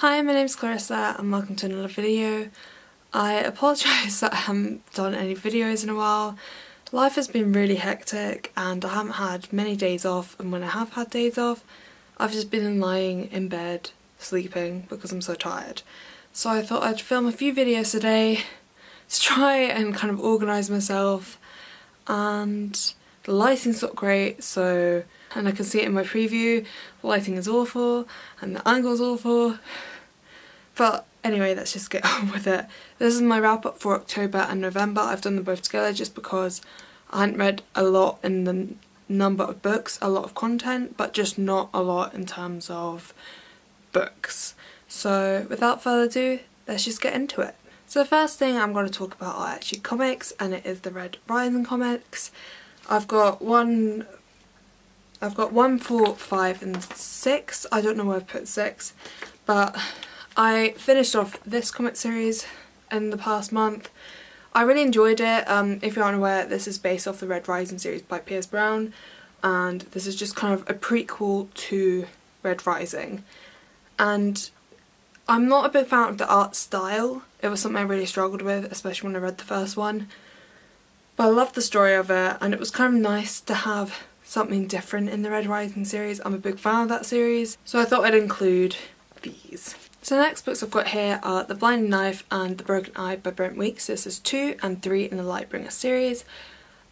Hi, my name's Clarissa and welcome to another video. I apologise that I haven't done any videos in a while. Life has been really hectic and I haven't had many days off, and when I have had days off I've just been lying in bed sleeping because I'm so tired. So I thought I'd film a few videos today to try and kind of organise myself, and the lighting's not great, and I can see it in my preview, the lighting is awful and the angle's awful. But anyway, let's just get on with it. This is my wrap up for October and November. I've done them both together just because I hadn't read a lot in the number of books, a lot of content, but just not a lot in terms of books. So without further ado, let's just get into it. So the first thing I'm going to talk about are actually comics, and it is the Red Rising comics. I've got one 4, 5 and 6. I don't know where I've put 6, but I finished off this comic series in the past month. I really enjoyed it. If you aren't aware, this is based off the Red Rising series by Piers Brown, and this is just kind of a prequel to Red Rising. And I'm not a big fan of the art style. It was something I really struggled with, especially when I read the first one. But I loved the story of it, and it was kind of nice to have something different in the Red Rising series. I'm a big fan of that series, so I thought I'd include these. So the next books I've got here are The Blinding Knife and The Broken Eye by Brent Weeks. This is 2 and 3 in the Lightbringer series.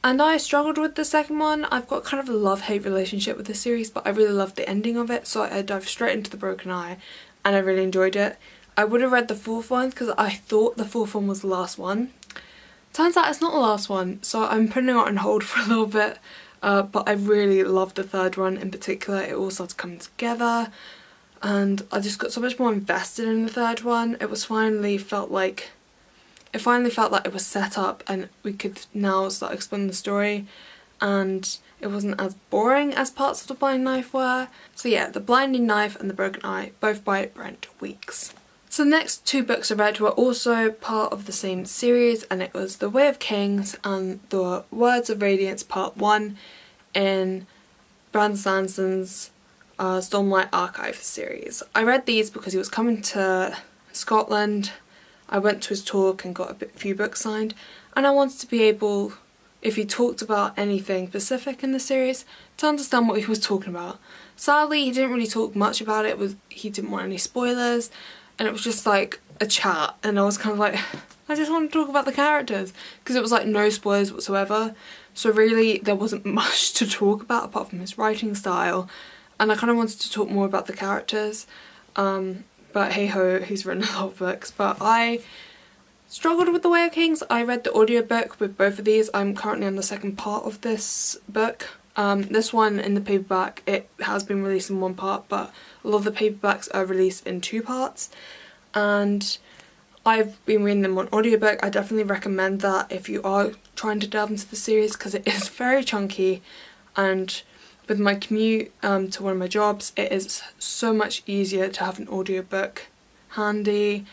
And I struggled with the second one. I've got kind of a love-hate relationship with this series, but I really loved the ending of it, so I dived straight into The Broken Eye and I really enjoyed it. I would have read the fourth one because I thought the fourth one was the last one. Turns out it's not the last one, so I'm putting it on hold for a little bit, but I really loved the third one in particular. It all started coming together and I just got so much more invested in the third one. It finally felt like it was set up and we could now start exploring the story, and it wasn't as boring as parts of The Blinding Knife were. So yeah, The Blinding Knife and The Broken Eye, both by Brent Weeks. So the next 2 books I read were also part of the same series, and it was The Way of Kings and The Words of Radiance Part 1 in Brandon Sanderson's Stormlight Archive series. I read these because he was coming to Scotland. I went to his talk and got a few books signed, and I wanted to be able, if he talked about anything specific in the series, to understand what he was talking about. Sadly, he didn't really talk much about it. He didn't want any spoilers, and it was just like a chat, and I was kind of like, I just want to talk about the characters, because it was like no spoilers whatsoever. So really there wasn't much to talk about apart from his writing style, and I kind of wanted to talk more about the characters. But hey ho, he's written a lot of books. But I struggled with The Way of Kings. I read the audiobook with both of these. I'm currently on the second part of this book. This one in the paperback, it has been released in 1 part, but a lot of the paperbacks are released in 2 parts. And I've been reading them on audiobook. I definitely recommend that if you are trying to delve into the series, because it is very chunky, and with my commute to one of my jobs, it is so much easier to have an audiobook handy,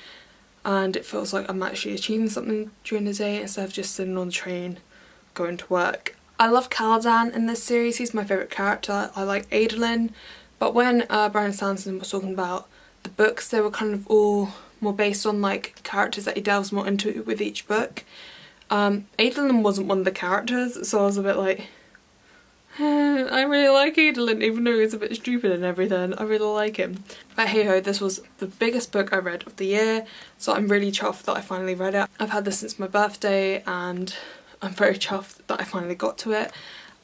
and it feels like I'm actually achieving something during the day instead of just sitting on the train going to work. I love Caladan in this series. He's my favourite character. I like Adolin, but when Brandon Sanderson was talking about the books, they were kind of all more based on like characters that he delves more into with each book. Adolin wasn't one of the characters, so I was a bit like, I really like Adolin, even though he's a bit stupid and everything. I really like him. But hey ho, this was the biggest book I read of the year, so I'm really chuffed that I finally read it. I've had this since my birthday and I'm very chuffed that I finally got to it.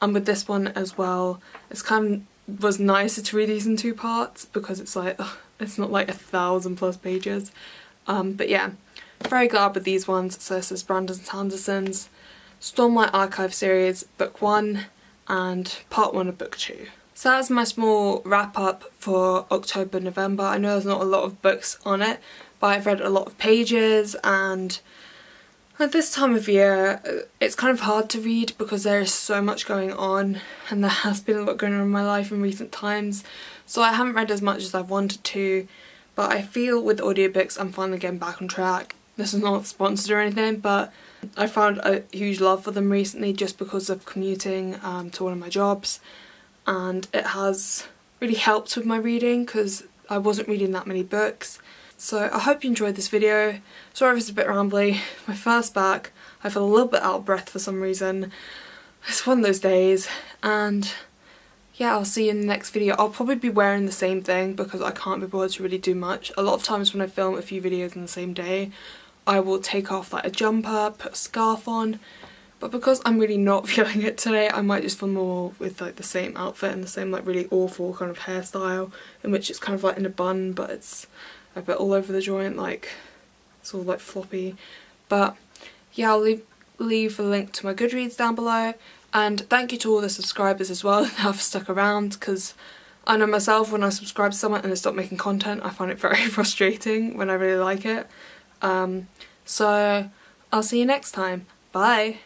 And with this one as well, it's kind of was nicer to read these in 2 parts because it's like, it's not like 1,000+ pages. But yeah, very glad with these ones. So this is Brandon Sanderson's Stormlight Archive series, book 1 and part 1 of book 2. So that's my small wrap up for October, November. I know there's not a lot of books on it, but I've read a lot of pages, and at this time of year it's kind of hard to read because there is so much going on, and there has been a lot going on in my life in recent times, so I haven't read as much as I've wanted to, but I feel with audiobooks I'm finally getting back on track. This is not sponsored or anything, but I found a huge love for them recently just because of commuting to one of my jobs, and it has really helped with my reading because I wasn't reading that many books. So I hope you enjoyed this video. Sorry if it's a bit rambly. My first back, I feel a little bit out of breath for some reason. It's one of those days, and yeah, I'll see you in the next video. I'll probably be wearing the same thing because I can't be bothered to really do much. A lot of times when I film a few videos in the same day, I will take off like a jumper, put a scarf on, but because I'm really not feeling it today, I might just film more with like the same outfit and the same like really awful kind of hairstyle, in which it's kind of like in a bun but it's a bit all over the joint, like it's all like floppy. But yeah, I'll leave a link to my Goodreads down below, and thank you to all the subscribers as well that have stuck around, because I know myself, when I subscribe to someone and they stop making content, I find it very frustrating when I really like it. So I'll see you next time. Bye!